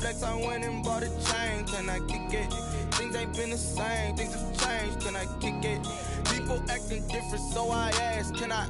flex, I went and bought a chain. Can I kick it? Things ain't been the same, things have changed. Can I kick it? People acting different, so I asked, can I?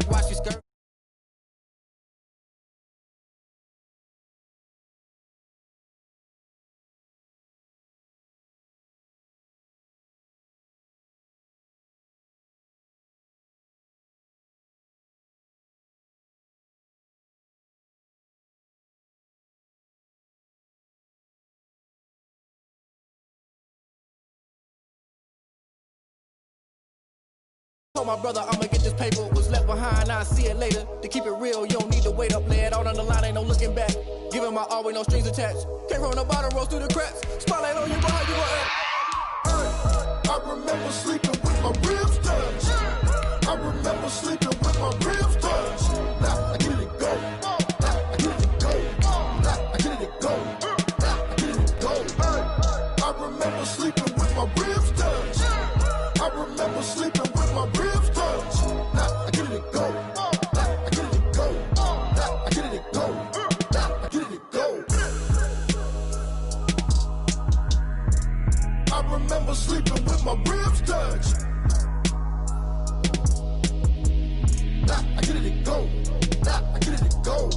Watch your skirt. Told my brother I'ma get this paper, was left behind, I'll see it later. To keep it real, you don't need to wait up, lay it out on the line, ain't no looking back. Giving my all with no strings attached. Came from the bottom, rose through the cracks. Spotlight on you, but how you gonna act? I remember sleeping with my ribs touched. I remember sleeping with my ribs touched. Now I get it go. Now I get it go. Now I get it go. Now I get it go. I remember sleeping with my ribs touched. I remember sleeping with my ribs touched. Now I get it go. Now I get it go. Now I get it go. Now I get it go. I remember sleeping with my ribs touched. Now I get it go. Now I get it go.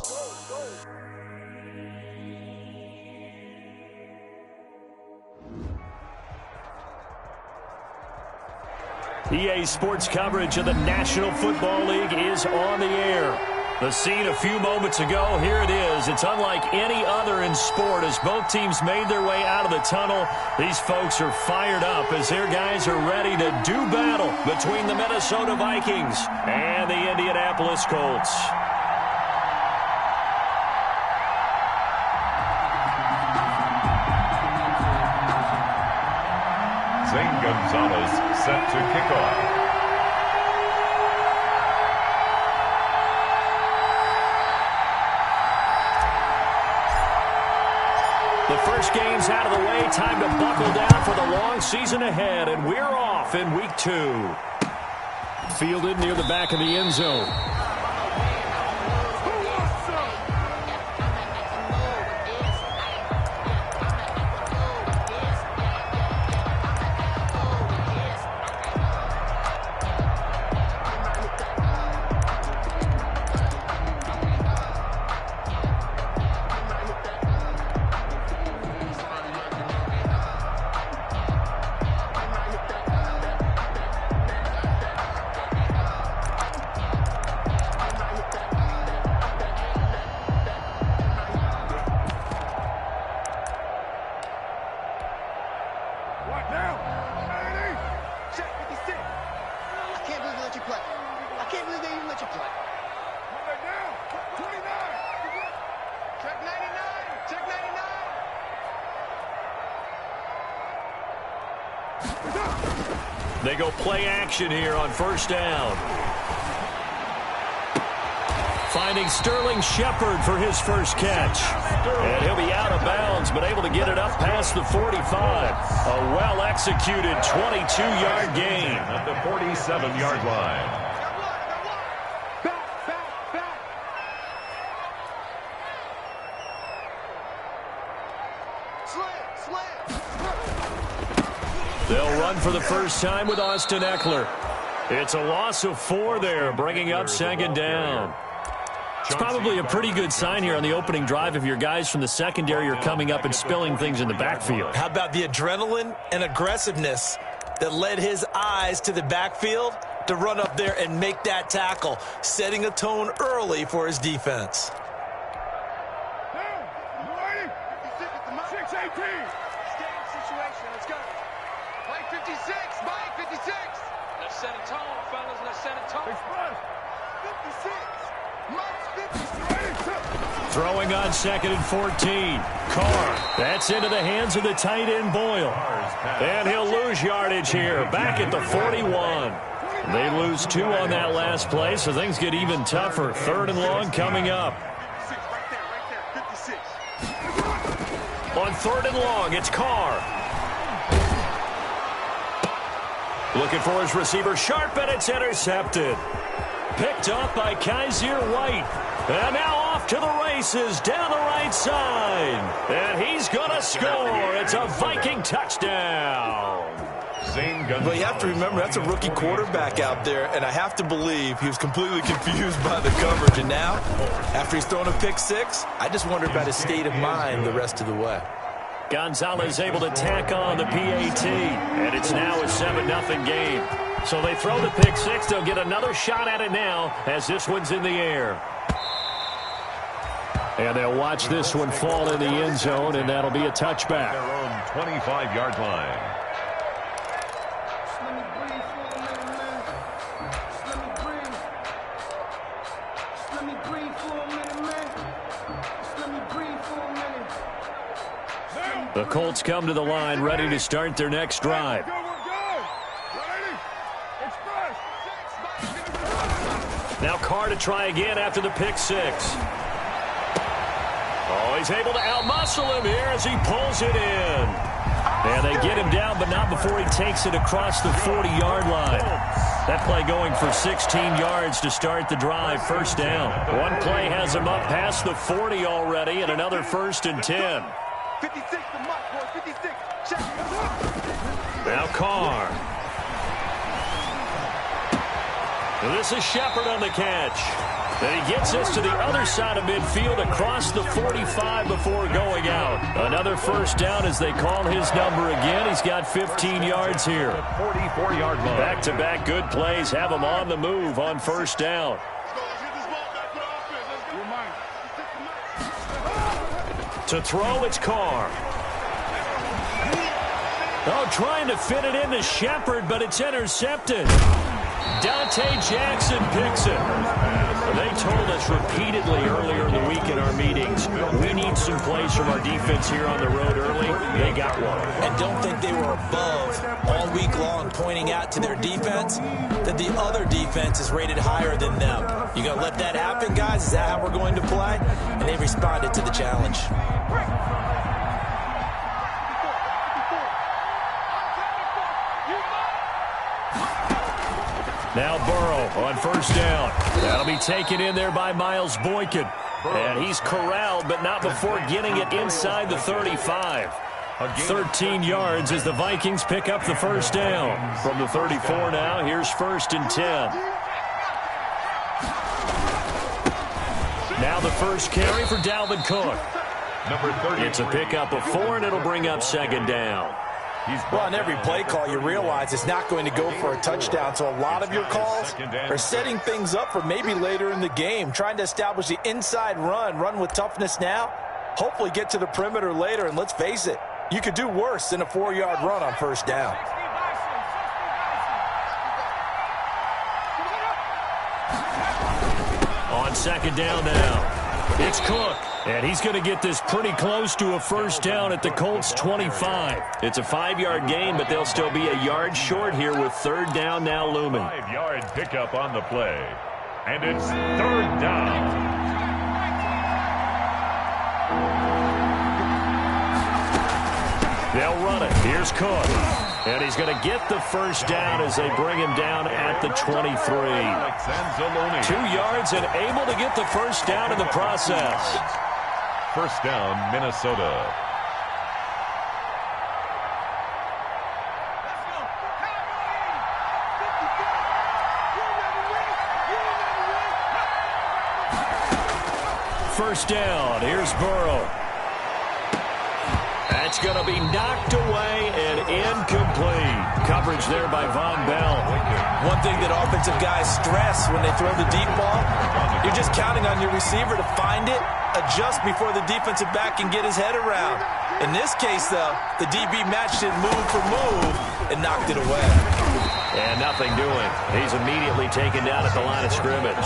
EA Sports coverage of the National Football League is on the air. The scene a few moments ago, here it is. It's unlike any other in sport as both teams made their way out of the tunnel. These folks are fired up as their guys are ready to do battle between the Minnesota Vikings and the Indianapolis Colts. Zane Gonzalez set to kick off. The first game's out of the way. Time to buckle down for the long season ahead, and we're off in week 2. Fielded near the back of the end zone. What now? Check 56. I can't believe they let you play. I can't believe they even let you play. Down. 29. Check 99. Check 99. They go play action here on first down. Finding Sterling Shepard for his first catch. And he'll be out of bounds, but able to get it up past the 45. A well-executed 22-yard gain. At the 47-yard line. Back. Slam. They'll run for the first time with Austin Eckler. It's a loss of 4 there, bringing up second down. It's probably a pretty good sign here on the opening drive if your guys from the secondary are coming up and spilling things in the backfield. How about the adrenaline and aggressiveness that led his eyes to the backfield to run up there and make that tackle, setting a tone early for his defense. Down. 6-18. Game situation. Let's go. Mike 56. Mike 56. Let's set a tone, fellas. Let's set a tone. Express. 56. Mike's 56. Throwing on 2nd and 14. Carr. That's into the hands of the tight end Boyle. And he'll lose yardage here. Back at the 41. They lose 2 on that last play, so things get even tougher. 3rd and long coming up. Right there. 56. On 3rd and long, it's Carr. Looking for his receiver, Sharp, and it's intercepted. Picked up by Kaiser White. And now off to the races down the right side. And he's going to score. It's a Viking touchdown. But you have to remember, that's a rookie quarterback out there, and I have to believe he was completely confused by the coverage. And now, after he's thrown a pick 6, I just wonder about his state of mind the rest of the way. Gonzalez able to tack on the PAT, and it's now a 7-0 game. So they throw the pick 6. They'll get another shot at it now as this one's in the air. And they'll watch this one fall in the end zone, and that'll be a touchback. Their own 25-yard line. The Colts come to the line ready to start their next drive. Now Carr to try again after the pick 6. Oh, he's able to outmuscle him here as he pulls it in. And they get him down, but not before he takes it across the 40-yard line. That play going for 16 yards to start the drive. First down. One play has him up past the 40 already, and another 1st and 10. 56 to Mike, boy. 56. Check. Now Carr. This is Shepard on the catch. And he gets us to the other side of midfield across the 45 before going out. Another first down as they call his number again. He's got 15 yards here. 44-yard line. Back-to-back good plays have him on the move on first down. To throw, it's Carr. Oh, trying to fit it into Shepard, but it's intercepted. Dante Jackson picks it. They told us repeatedly earlier in the week in our meetings, we need some plays from our defense here on the road early. They got one. And don't think they were above all week long pointing out to their defense that the other defense is rated higher than them. You going to let that happen, guys? Is that how we're going to play? And they responded to the challenge. Now Burrow on first down. That'll be taken in there by Miles Boykin. And he's corralled, but not before getting it inside the 35. 13 yards as the Vikings pick up the first down. From the 34 now, here's 1st and 10. Now the first carry for Dalvin Cook. Number 30. It's a pickup of 4, and it'll bring up second down. Well, on every play call, you realize it's not going to go for a touchdown, so a lot of your calls are setting things up for maybe later in the game, trying to establish the inside run with toughness now, hopefully get to the perimeter later, and let's face it, You could do worse than a 4-yard run on first down. On second down now, it's Cook. And he's going to get this pretty close to a first down at the Colts 25. It's a 5-yard gain, but they'll still be a yard short here with third down now looming. 5-yard pickup on the play. And it's third down. They'll run it. Here's Cook. And he's going to get the first down as they bring him down at the 23. 2 yards and able to get the first down in the process. First down, Minnesota. First down. Here's Burrow. That's going to be knocked away and incomplete. Coverage there by Von Bell. One thing that offensive guys stress when they throw the deep ball, you're just counting on your receiver to find it, adjust before the defensive back can get his head around. In this case, though, the DB matched it move for move and knocked it away. And nothing doing. He's immediately taken down at the line of scrimmage.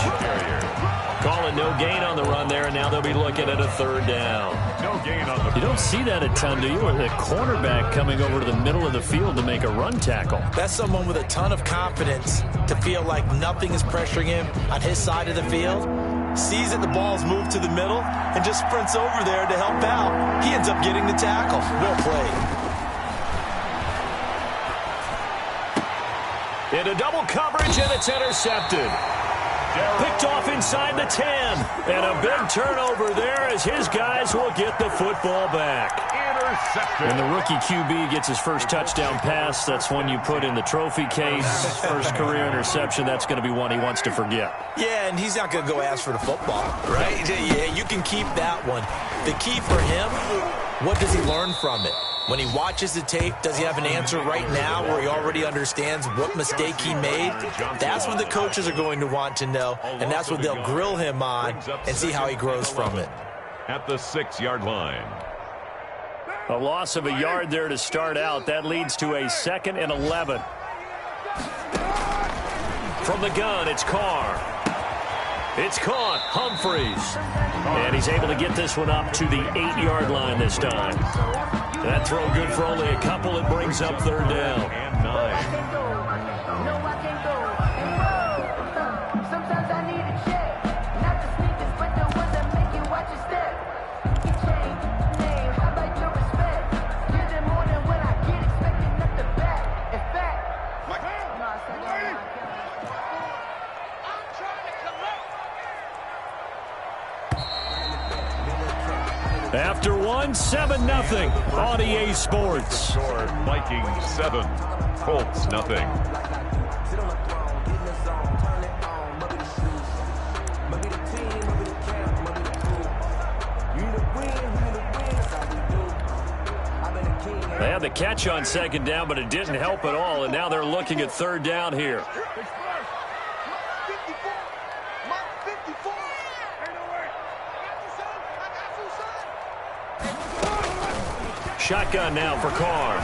Calling no gain on the run there, and now they'll be looking at a third down. No gain on the. You don't see that a ton, do you? Or the cornerback coming over to the middle of the field to make a run tackle. That's someone with a ton of confidence to feel like nothing is pressuring him on his side of the field. Sees that the ball's moved to the middle and just sprints over there to help out. He ends up getting the tackle. Well played. Into double coverage, and it's intercepted. Picked off inside the 10. And a big turnover there as his guys will get the football back. Intercepted. And the rookie QB gets his first touchdown pass. That's one you put in the trophy case. First career interception, that's going to be one he wants to forget. Yeah, and he's not going to go ask for the football, right? Yeah, you can keep that one. The key for him, what does he learn from it? When he watches the tape, does he have an answer right now where he already understands what mistake he made? That's what the coaches are going to want to know, and that's what they'll grill him on and see how he grows from it. At the 6-yard line. A loss of a yard there to start out. That leads to a 2nd and 11. From the gun, it's Carr. It's caught. Humphreys. And he's able to get this one up to the 8-yard line this time. That throw good for only a couple. It brings up third down. And 9. After one, 7-0 on EA Sports. Score Vikings 7, Colts nothing. They had the catch on second down, but it didn't help at all, and now they're looking at third down here. Shotgun now for Carr.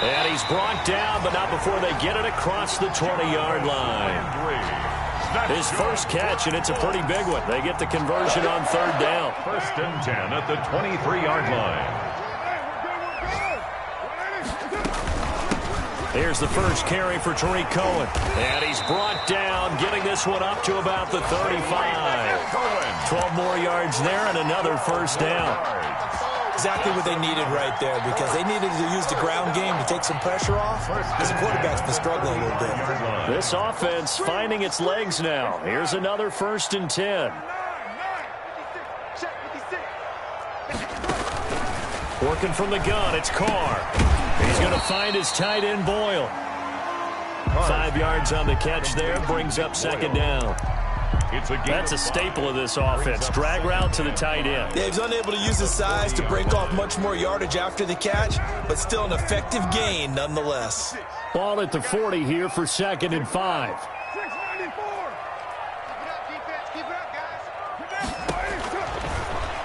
And he's brought down, but not before they get it across the 20-yard line. His first catch, and it's a pretty big one. They get the conversion on third down. 1st and 10 at the 23-yard line. Here's the first carry for Tariq Cohen. And he's brought down, getting this one up to about the 35. 12 more yards there and another first down. Exactly what they needed right there, because they needed to use the ground game to take some pressure off, because the quarterback's been struggling a little bit. This offense finding its legs now. Here's another 1st and 10. Working from the gun, it's Carr. He's going to find his tight end, Boyle. 5 yards on the catch there, brings up second down. That's a staple of this offense. Drag route to the tight end. Yeah, he's unable to use his size to break off much more yardage after the catch, but still an effective gain nonetheless. Ball at the 40 here for 2nd and 5. 694.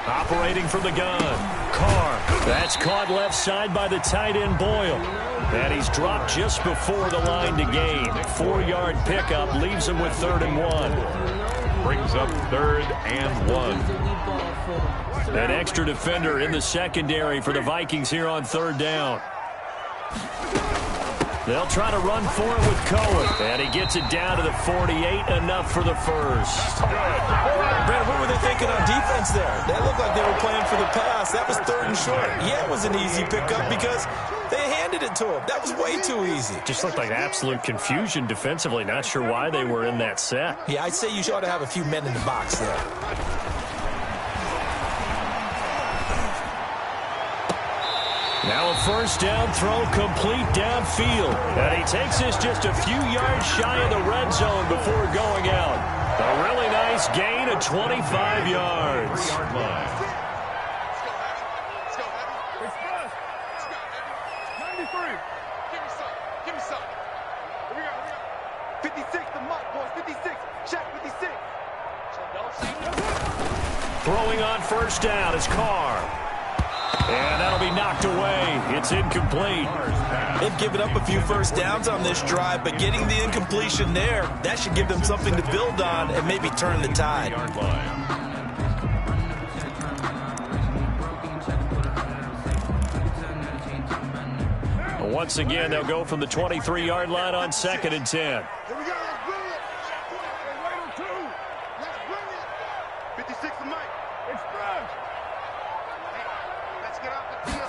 Operating from the gun. Carr. That's caught left side by the tight end Boyle. And he's dropped just before the line to gain. 4-yard pickup leaves him with 3rd and 1. Brings up 3rd and 1. An extra defender in the secondary for the Vikings here on 3rd down. They'll try to run for it with Cohen. And he gets it down to the 48, enough for the first. Brad, what were they thinking on defense there? They looked like they were playing for the pass. That was 3rd and short. Yeah, it was an easy pickup because they handed it to him. That was way too easy. Just looked like absolute confusion defensively. Not sure why they were in that set. Yeah, I'd say you ought to have a few men in the box there. Now a first down throw complete downfield. And he takes this just a few yards shy of the red zone before going out. A really nice gain of 25 yards. Yard line. Let's go, Heavy. It's us. 93. Give me some. Give me some. Here we go. 56, the muck, boys. 56. Check 56. Throwing on first down is Carr. And that'll be knocked away. It's incomplete. They've given up a few first downs on this drive, but getting the incompletion there, that should give them something to build on and maybe turn the tide. Yard line. Once again, they'll go from the 23-yard line on 2nd and 10. Here we go. Let's bring it. Hey, wait on 2. Let's bring it. 56, the mic. It's fresh. Let's get off the field.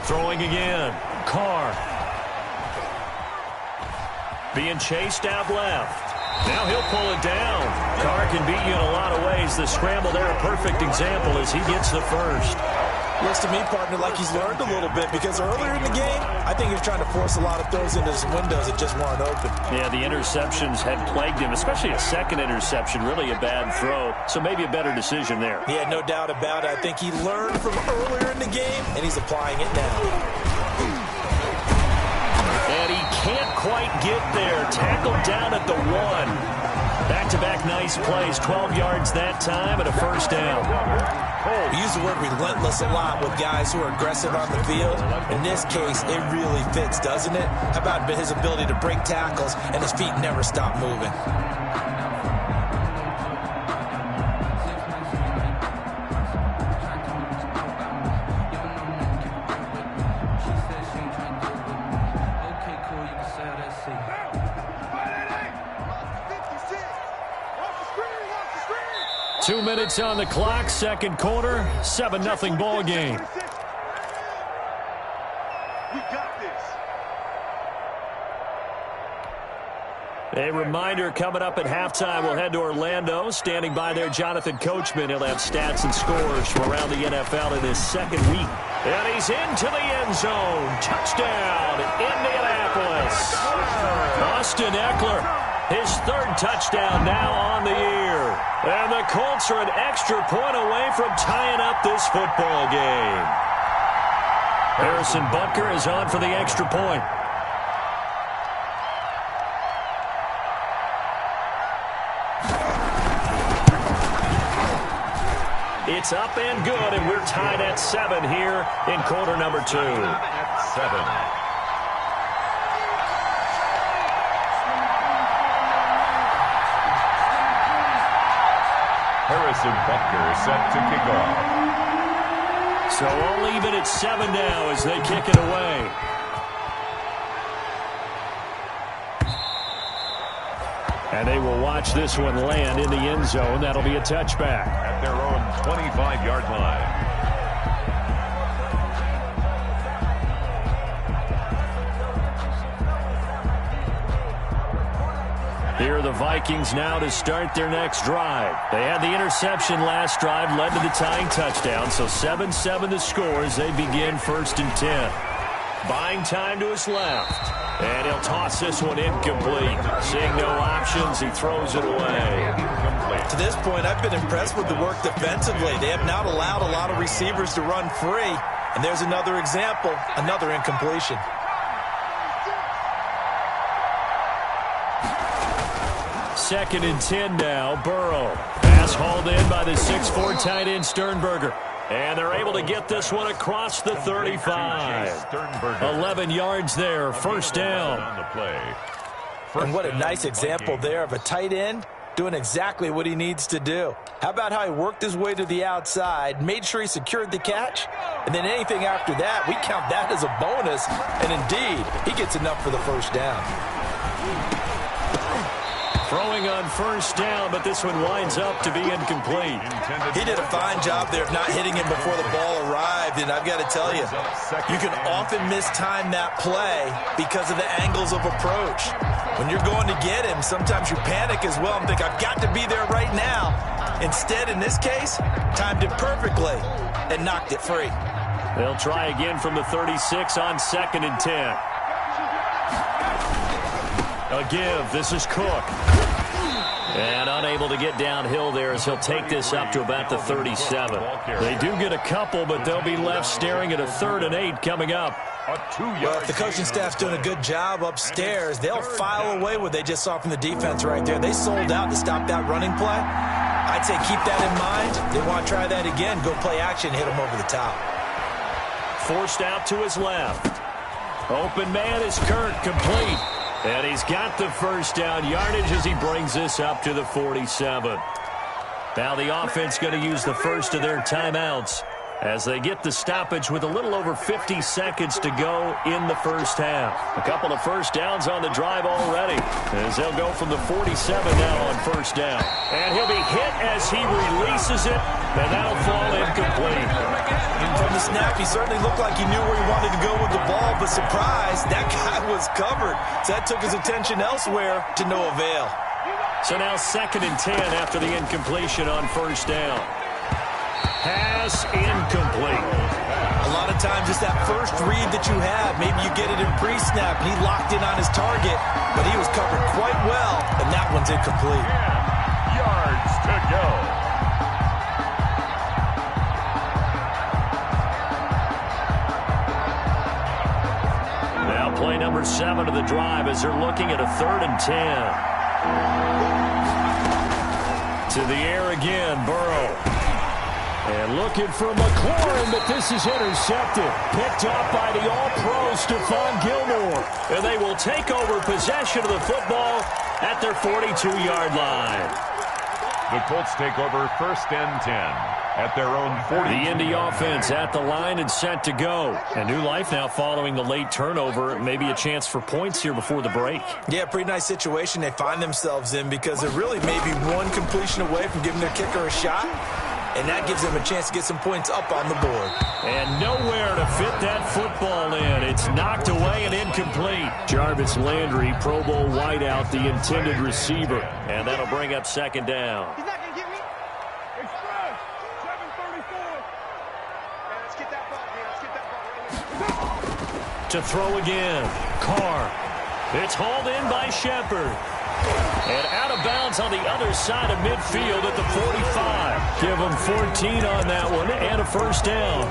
Throwing again. Carr. Being chased out left. Now he'll pull it down. Carr can beat you in a lot of ways. The scramble there, a perfect example as he gets the first. Looks to me, partner, like he's learned a little bit because earlier in the game, I think he was trying to force a lot of throws into some windows that just weren't open. Yeah, the interceptions had plagued him, especially a second interception, really a bad throw. So maybe a better decision there. Yeah, no doubt about it. I think he learned from earlier in the game, and he's applying it now. And he can't quite get there. Tackled down at the 1. Back-to-back nice plays, 12 yards that time and a first down. We use the word relentless a lot with guys who are aggressive on the field. In this case, it really fits, doesn't it? How about his ability to break tackles and his feet never stop moving? Now, 2 minutes on the clock, second quarter, 7-0 ball game. We got this. A reminder coming up at halftime, we'll head to Orlando. Standing by there, Jonathan Coachman. He'll have stats and scores from around the NFL in his second week. And he's into the end zone. Touchdown, Indianapolis. Austin Eckler, his 3rd touchdown now on the year. And the Colts are an extra point away from tying up this football game. Harrison Butker is on for the extra point. It's up and good, and we're tied at 7 here in quarter number 2. At 7. Harrison Butker set to kick off. So all even at 7 now as they kick it away. And they will watch this one land in the end zone. That'll be a touchback. At their own 25-yard line. Here are the Vikings now to start their next drive. They had the interception last drive, led to the tying touchdown. So 7-7 the score as they begin 1st and 10. Buying time to his left. And he'll toss this one incomplete. Seeing no options, he throws it away. To this point, I've been impressed with the work defensively. They have not allowed a lot of receivers to run free. And there's another example, another incompletion. Second and 10 now, Burrow. Pass hauled in by the 6'4" tight end Sternberger. And they're able to get this one across the 35. 11 yards there, first down. And what a nice example there of a tight end doing exactly what he needs to do. How about how he worked his way to the outside, made sure he secured the catch, and then anything after that, we count that as a bonus. And indeed, he gets enough for the first down. Throwing on first down, but this one winds up to be incomplete. He did a fine job there of not hitting him before the ball arrived, and I've got to tell you, you can often mistime that play because of the angles of approach. When you're going to get him, sometimes you panic as well and think, I've got to be there right now. Instead, in this case, timed it perfectly and knocked it free. They'll try again from the 36 on 2nd and 10. A give. This is Cook. And unable to get downhill there as he'll take this up to about the 37. They do get a couple, but they'll be left staring at a 3rd and 8 coming up. Well, if the coaching staff's doing a good job upstairs, they'll file away what they just saw from the defense right there. They sold out to stop that running play. I'd say keep that in mind. They want to try that again. Go play action, hit them over the top. Forced out to his left. Open man is Kirk, complete. And he's got the first down yardage as he brings this up to the 47. Now the offense going to use the first of their timeouts as they get the stoppage with a little over 50 seconds to go in the first half. A couple of first downs on the drive already as they'll go from the 47 now on first down. And he'll be hit as he releases it, and that'll fall incomplete. From the snap, he certainly looked like he knew where he wanted to go with the ball, but surprise, that guy was covered. So that took his attention elsewhere to no avail. So now 2nd and 10 after the incompletion on first down. Pass incomplete. A lot of times it's that first read that you have. Maybe you get it in pre-snap, and he locked in on his target, but he was covered quite well, and that one's incomplete. 10 yards to go. Now play number 7 of the drive as they're looking at a 3rd and 10. To the air again, Burrow. And looking for McLaurin, but this is intercepted. Picked off by the All-Pro Stephon Gilmore. And they will take over possession of the football at their 42-yard line. The Colts take over 1st and 10 at their own 40. The Indy offense at the line and set to go. A new life now following the late turnover. Maybe a chance for points here before the break. Yeah, pretty nice situation they find themselves in because they're really maybe one completion away from giving their kicker a shot. And that gives them a chance to get some points up on the board. And nowhere to fit that football in. It's knocked away and incomplete. Jarvis Landry, Pro Bowl wideout, the intended receiver. And that'll bring up 2nd down. He's not going to get me. Express, 734. Let's get that ball here. Let's get that ball right here. To throw again. Carr. It's hauled in by Shepard. And out of bounds on the other side of midfield at the 45. Give them 14 on that one and a first down.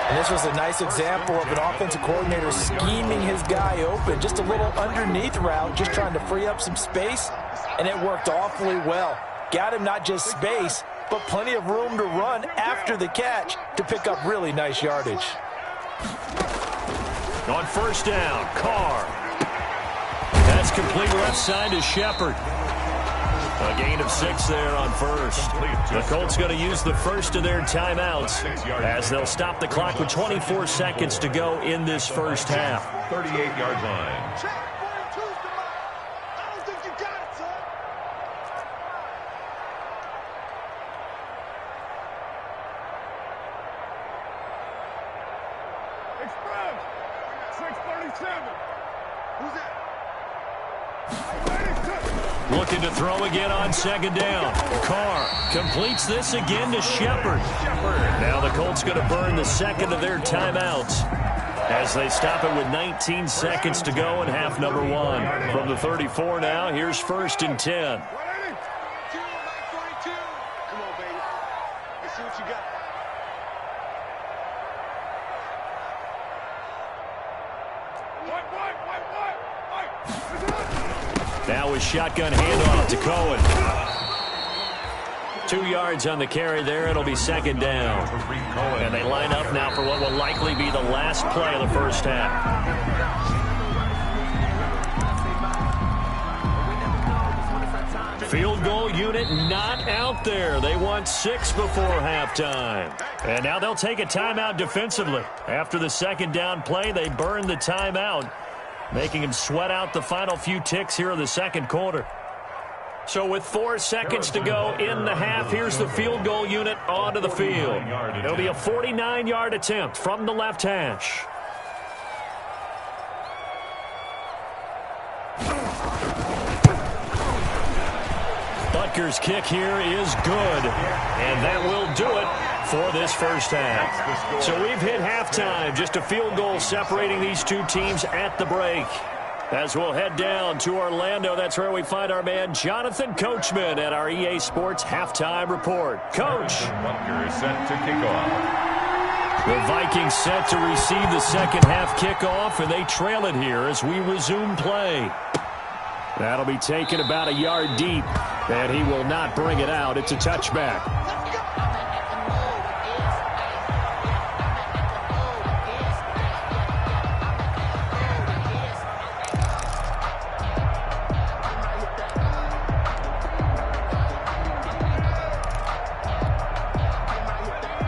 And this was a nice example of an offensive coordinator scheming his guy open. Just a little underneath route, just trying to free up some space. And it worked awfully well. Got him not just space, but plenty of room to run after the catch to pick up really nice yardage. On first down, Carr. That's complete left side to Shepard. A gain of 6 there on first. The Colts going to use the first of their timeouts as they'll stop the clock with 24 seconds to go in this first half. 38-yard line. Check, 42's the mark. I don't think you got it, son. Express, 637. Who's that? Looking to throw again on 2nd down. Carr completes this again to Shepard. Now the Colts going to burn the 2nd of their timeouts as they stop it with 19 seconds to go in half number 1. From the 34 now, here's 1st and 10. 42. Come on, baby. Let's see what you got. Now with shotgun handoff to Cohen. 2 yards on the carry there. It'll be second down. And they line up now for what will likely be the last play of the first half. Field goal unit not out there. They want 6 before halftime. And now they'll take a timeout defensively. After the second down play, they burn the timeout, making them sweat out the final few ticks here in the second quarter. So with 4 seconds to go in the half, here's the field goal unit onto the field. It'll be a 49-yard attempt from the left hash. Butker's kick here is good, and that will do it for this first half. So we've hit halftime, just a field goal separating these two teams at the break. As we'll head down to Orlando, that's where we find our man Jonathan Coachman at our EA Sports Halftime Report. Coach. Butker is set to kick off. The Vikings set to receive the second half kickoff, and they trail it here as we resume play. That'll be taken about a yard deep, and he will not bring it out. It's a touchback.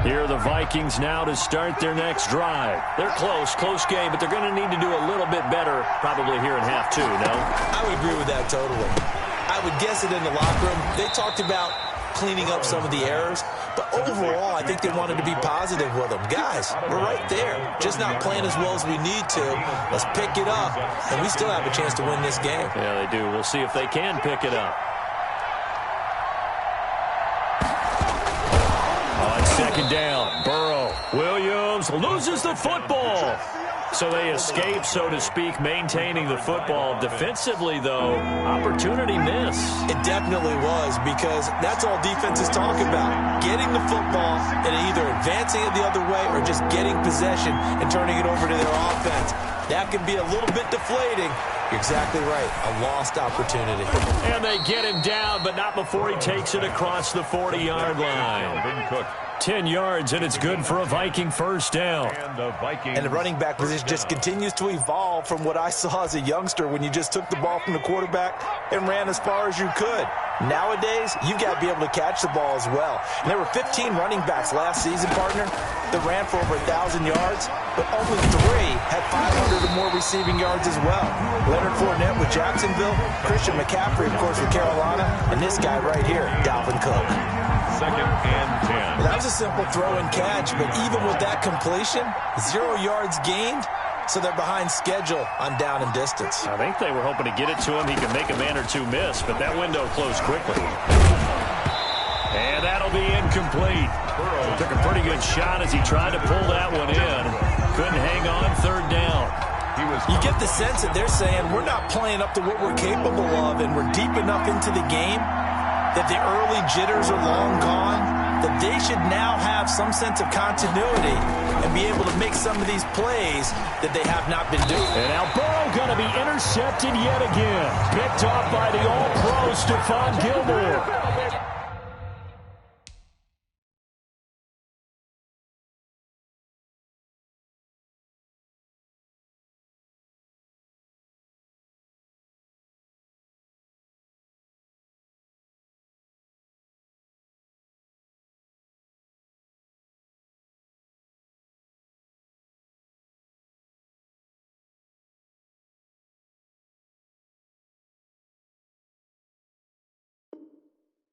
Here are the Vikings now to start their next drive. They're close game, but they're going to need to do a little bit better probably here in half two, no? I would agree with that totally. I would guess it in the locker room. They talked about cleaning up some of the errors, but overall, I think they wanted to be positive with them. Guys, we're right there. Just not playing as well as we need to. Let's pick it up, and we still have a chance to win this game. Yeah, they do. We'll see if they can pick it up. Second down, Burrow. Williams loses the football. So they escape, so to speak, maintaining the football. Defensively, though, opportunity miss. It definitely was, because that's all defenses talk about. Getting the football and either advancing it the other way or just getting possession and turning it over to their offense. That can be a little bit deflating. You're exactly right. A lost opportunity. And they get him down, but not before he takes it across the 40-yard line. 10 yards, and it's good for a Viking first down. And the running back position just continues to evolve from what I saw as a youngster when you just took the ball from the quarterback and ran as far as you could. Nowadays, you've got to be able to catch the ball as well. And there were 15 running backs last season, partner, that ran for over 1,000 yards, but only 3 had 500 or more receiving yards as well. Leonard Fournette with Jacksonville, Christian McCaffrey, of course, with Carolina, and this guy right here, Dalvin Cook. Second and 10. That was a simple throw and catch, but even with that completion, 0 yards gained, so they're behind schedule on down and distance. I think they were hoping to get it to him. He could make a man or two miss, but that window closed quickly. And that'll be incomplete. Burrow took a pretty good shot as he tried to pull that one in. Couldn't hang on, third down. You get the sense that they're saying we're not playing up to what we're capable of, and we're deep enough into the game that the early jitters are long gone, that they should now have some sense of continuity and be able to make some of these plays that they have not been doing. And now Burrow going to be intercepted yet again. Picked off by the All-Pro Stephon Gilmore.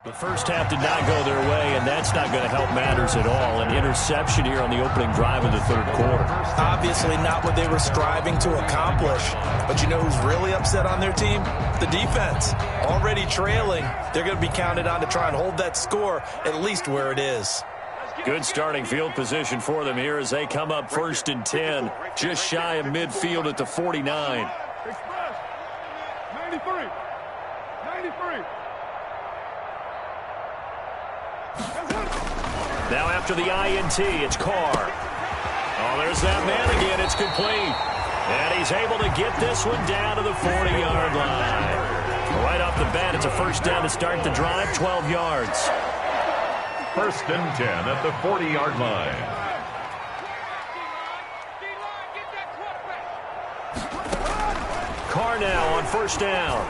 The first half did not go their way, and that's not going to help matters at all. An interception here on the opening drive of the third quarter. Obviously not what they were striving to accomplish. But you know who's really upset on their team? The defense. Already trailing. They're going to be counted on to try and hold that score at least where it is. Good starting field position for them here as they come up first and 10. Just shy of midfield at the 49. 93. Now after the INT, it's Carr. Oh, there's that man again. It's complete. And he's able to get this one down to the 40-yard line. Right off the bat, it's a first down to start the drive, 12 yards. First and 10 at the 40-yard line. Carr now on first down.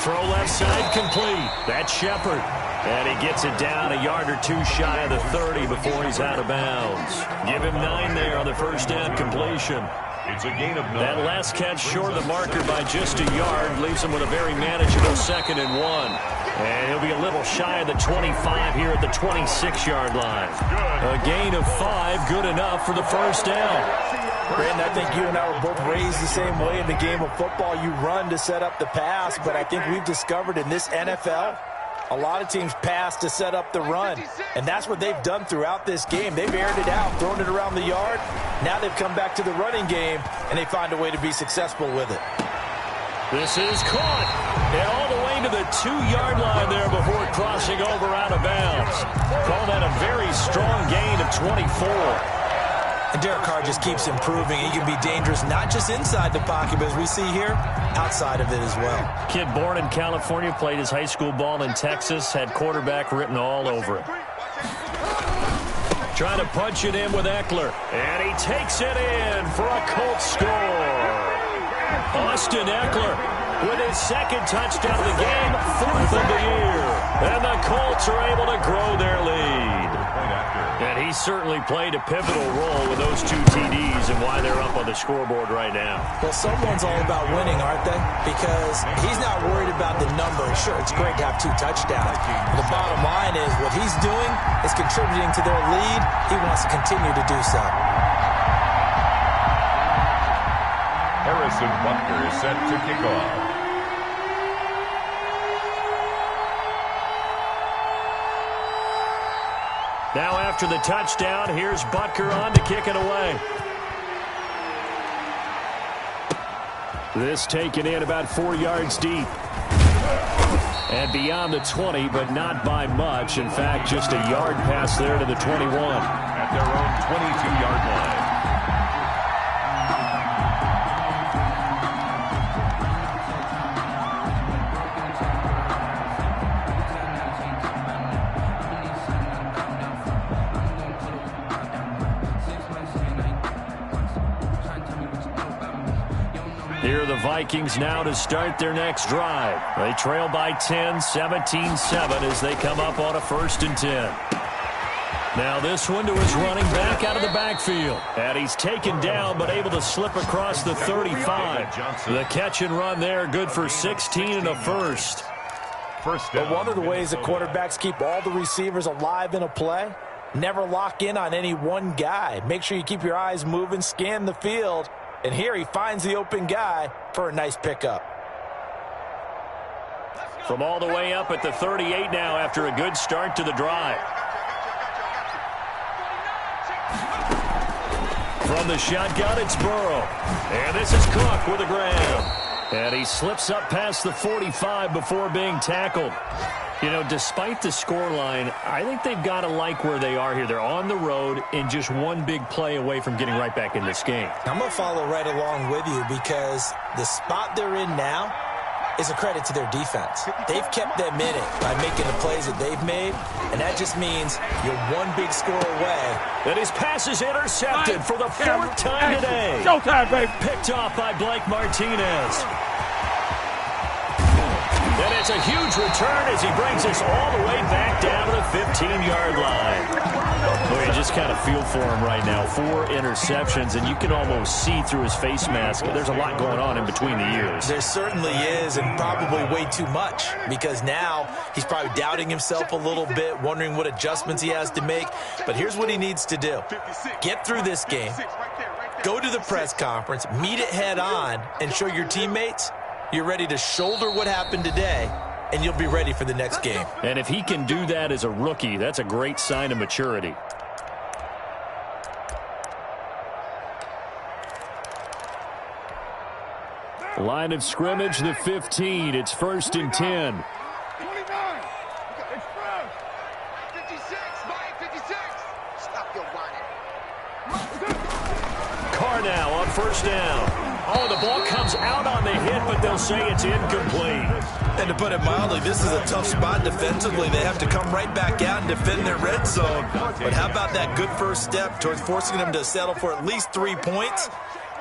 Throw left side complete. That's Shepard. And he gets it down a yard or two shy of the 30 before he's out of bounds. Give him 9 there on the first down completion. It's a gain of 9. That last catch short of the marker by just a yard leaves him with a very manageable 2nd and 1. And he'll be a little shy of the 25 here at the 26-yard line. A gain of 5, good enough for the first down. Brandon, I think you and I were both raised the same way in the game of football. You run to set up the pass, but I think we've discovered in this NFL, a lot of teams pass to set up the run, and that's what they've done throughout this game. They've aired it out, thrown it around the yard. Now they've come back to the running game, and they find a way to be successful with it. This is caught, and all the way to the 2-yard line there before crossing over out of bounds. Call that a very strong gain of 24. And Derek Carr just keeps improving. He can be dangerous not just inside the pocket, but as we see here, outside of it as well. Kid born in California, played his high school ball in Texas, had quarterback written all over him. Trying to punch it in with Eckler, and he takes it in for a Colts score. Austin Eckler with his 2nd touchdown of the game, 4th of the year. And the Colts are able to grow their lead. And he certainly played a pivotal role with those 2 TDs and why they're up on the scoreboard right now. Well, someone's all about winning, aren't they? Because he's not worried about the number. Sure, it's great to have 2 touchdowns. The bottom line is what he's doing is contributing to their lead. He wants to continue to do so. Harrison Butker is set to kick off. Now after the touchdown, here's Butker on to kick it away. This taken in about 4 yards deep. And beyond the 20, but not by much. In fact, just a yard pass there to the 21. At their own 22-yard line. Here are the Vikings now to start their next drive. They trail by 10, 17-7 as they come up on a 1st and 10. Now this one to his running back out of the backfield. And he's taken down but able to slip across the 35. The catch and run there, good for 16 and a first. But one of the ways the quarterbacks keep all the receivers alive in a play, never lock in on any one guy. Make sure you keep your eyes moving, scan the field. And here he finds the open guy for a nice pickup. From all the way up at the 38 now after a good start to the drive. From the shotgun, it's Burrow. And this is Cook with a grab. And he slips up past the 45 before being tackled. You know, despite the scoreline, I think they've got to like where they are here. They're on the road and just one big play away from getting right back in this game. I'm going to follow right along with you because the spot they're in now is a credit to their defense. They've kept them in it by making the plays that they've made, and that just means you're one big score away. And his pass is intercepted for the 4th time today. Showtime, baby. Picked off by Blake Martinez. And it's a huge return as he brings us all the way back down to the 15-yard line. Boy, you just kind of feel for him right now. 4 interceptions, and you can almost see through his face mask. There's a lot going on in between the ears. There certainly is, and probably way too much, because now he's probably doubting himself a little bit, wondering what adjustments he has to make. But here's what he needs to do. Get through this game, go to the press conference, meet it head on, and show your teammates you're ready to shoulder what happened today, and you'll be ready for the next game. And if he can do that as a rookie, that's a great sign of maturity. Line of scrimmage, the 15. It's 1st and 10. 29. Express. 56. Mike, 56. Stop your whining. Carr now on first down. Oh, the ball comes out on the hit, but they'll say it's incomplete. And to put it mildly, this is a tough spot defensively. They have to come right back out and defend their red zone. But how about that good first step towards forcing them to settle for at least 3 points?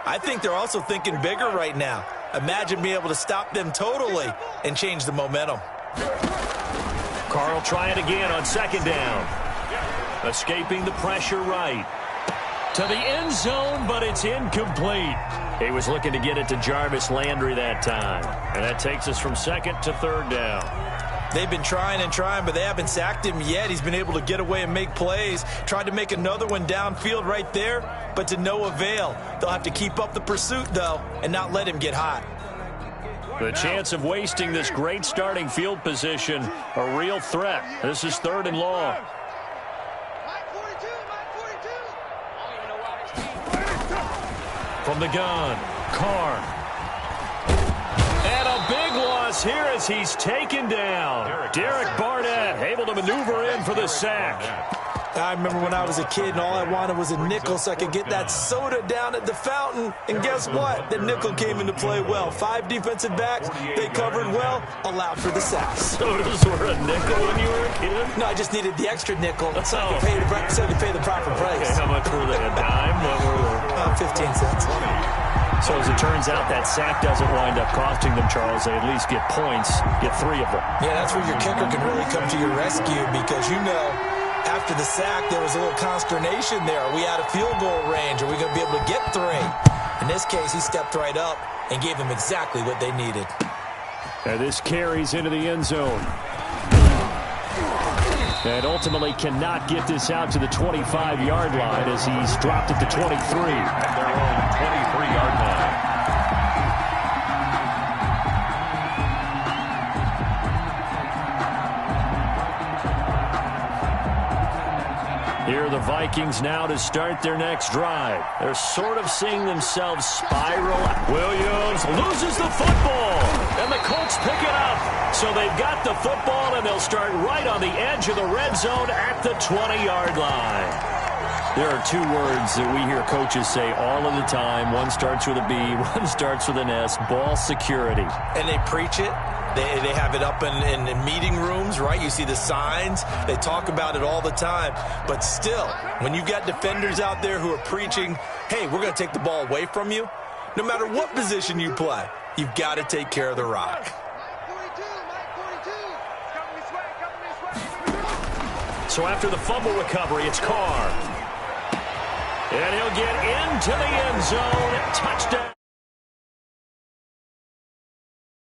I think they're also thinking bigger right now. Imagine being able to stop them totally and change the momentum. Carl try it again on second down. Escaping the pressure right. To the end zone, but it's incomplete. He was looking to get it to Jarvis Landry that time. And that takes us from second to third down. They've been trying and trying, but they haven't sacked him yet. He's been able to get away and make plays. Tried to make another one downfield right there, but to no avail. They'll have to keep up the pursuit, though, and not let him get hot. The chance of wasting this great starting field position, a real threat. This is third and long. From the gun, Carr. And a big loss here as he's taken down. Derek Barnett able to maneuver in for the sack. I remember when I was a kid and all I wanted was a nickel so I could get that soda down at the fountain. And guess what? The nickel came into play well. 5 defensive backs, they covered well, allowed for the sacks. Sodas were a nickel when you were a kid? No, I just needed the extra nickel so I could pay the proper price. Okay, how much were they? A dime? What were they? 15 cents. So as it turns out, that sack doesn't wind up costing them, Charles. They at least get points, get 3 of them. Yeah, that's where your kicker can really come to your rescue because you know after the sack there was a little consternation there. Are we out of field goal range? Are we going to be able to get 3? In this case, he stepped right up and gave them exactly what they needed. And this carries into the end zone. And ultimately cannot get this out to the 25-yard line as he's dropped it to 23. At their own 23-yard line. Here are the Vikings now to start their next drive. They're sort of seeing themselves spiral. Williams loses the football, and the Colts pick it up. So they've got the football, and they'll start right on the edge of the red zone at the 20-yard line. There are 2 words that we hear coaches say all of the time. One starts with a B, one starts with an S, ball security. And they preach it. They have it up in meeting rooms, right? You see the signs. They talk about it all the time. But still, when you've got defenders out there who are preaching, hey, we're going to take the ball away from you, no matter what position you play, you've got to take care of the rock. So after the fumble recovery, it's Carr. And he'll get into the end zone. Touchdown.